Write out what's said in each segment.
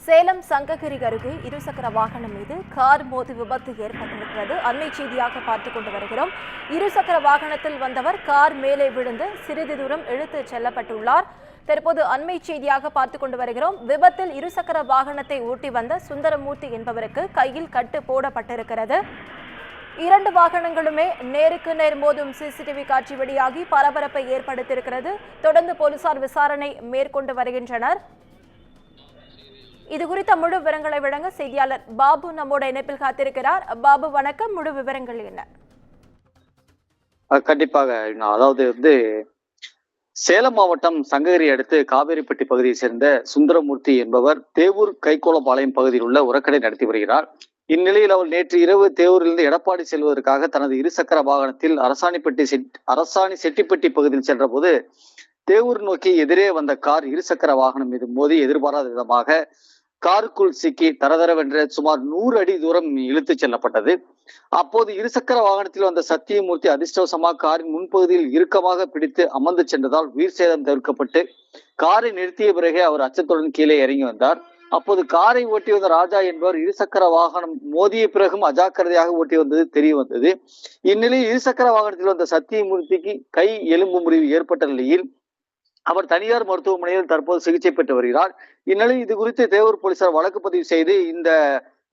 சேலம் சங்ககிரி அருகே இருசக்கர வாகனம் மீது கார் மோதி விபத்து ஏற்பட்டிருக்கிறது. அண்மை செய்தியாக பார்த்துக் கொண்டு வருகிறோம். இருசக்கர வாகனத்தில் வந்தவர் கார் மேலே விழுந்து சிறிது தூரம் இழுத்துச் செல்லப்பட்டுள்ளார். தற்போது அண்மை செய்தியாக பார்த்துக் கொண்டு வருகிறோம். விபத்தில் இருசக்கர வாகனத்தை ஓட்டி வந்த சுந்தரமூர்த்தி என்பவருக்கு கையில் கட்டு போடப்பட்டிருக்கிறது. இரண்டு வாகனங்களுமே நேருக்கு நேர் மோதும் சிசிடிவி காட்சி வெளியாகி பரபரப்பை ஏற்படுத்தியிருக்கிறது. தொடர்ந்து போலீசார் விசாரணை மேற்கொண்டு வருகின்றனர். இது குறித்த முழு விவரங்களை வழங்க செய்தியாளர் பாபு நம்மோட இணைப்பில் காத்திருக்கிறார். பாபு வணக்கம், முழு விவரங்கள் என்ன? கண்டிப்பாக. அதாவது சேலம் மாவட்டம் சங்ககிரி அடுத்து காவேரிப்பட்டி பகுதியை சேர்ந்த சுந்தரமூர்த்தி என்பவர் தேவூர் கைகோளபாளையம் பகுதியில் உள்ள உரக்கடை நடத்தி வருகிறார். இந்நிலையில் அவர் நேற்று இரவு தேவூரிலிருந்து எடப்பாடி செல்வதற்காக தனது இருசக்கர வாகனத்தில் அரசாணி செட்டிப்பட்டி பகுதியில் சென்ற போது தேவூர் நோக்கி எதிரே வந்த கார் இருசக்கர வாகனம் மீது மோதி எதிர்பாராத விதமாக காருக்குள் சிக்கி தரதரவென்ற சுமார் 100 அடி தூரம் இழுத்துச் செல்லப்பட்டது. அப்போது இருசக்கர வாகனத்தில் வந்த சத்தியமூர்த்தி அதிர்ஷ்டவசமாக காரின் முன்பகுதியில் இறுக்கமாக பிடித்து அமர்ந்து சென்றதால் உயிர் சேதம் தவிர்க்கப்பட்டு காரை நிறுத்திய பிறகே அவர் அச்சத்துடன் கீழே இறங்கி வந்தார். அப்போது காரை ஓட்டி வந்த ராஜா என்பவர் இருசக்கர வாகனம் மோதிய பிறகும் அஜாக்கிரதையாக ஓட்டி வந்தது தெரிய வந்தது. இந்நிலையில் இருசக்கர வாகனத்தில் வந்த சத்தியமூர்த்திக்கு கை எலும்பு முறிவு ஏற்பட்ட நிலையில் அவர் தனியார் மருத்துவமனையில் தற்போது சிகிச்சை பெற்று வருகிறார். இந்நிலையில் இது குறித்து தேவூர் போலீசார் வழக்கு பதிவு செய்து இந்த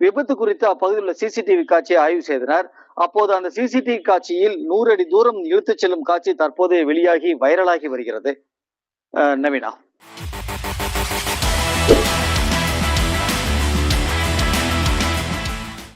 விபத்து குறித்து அப்பகுதியில் உள்ள சிசிடிவி காட்சியை ஆய்வு செய்தனர். அப்போது அந்த சிசிடிவி காட்சியில் 100 அடி தூரம் இழுத்துச் செல்லும் காட்சி தற்போது வெளியாகி வைரலாகி வருகிறது. நவீனா.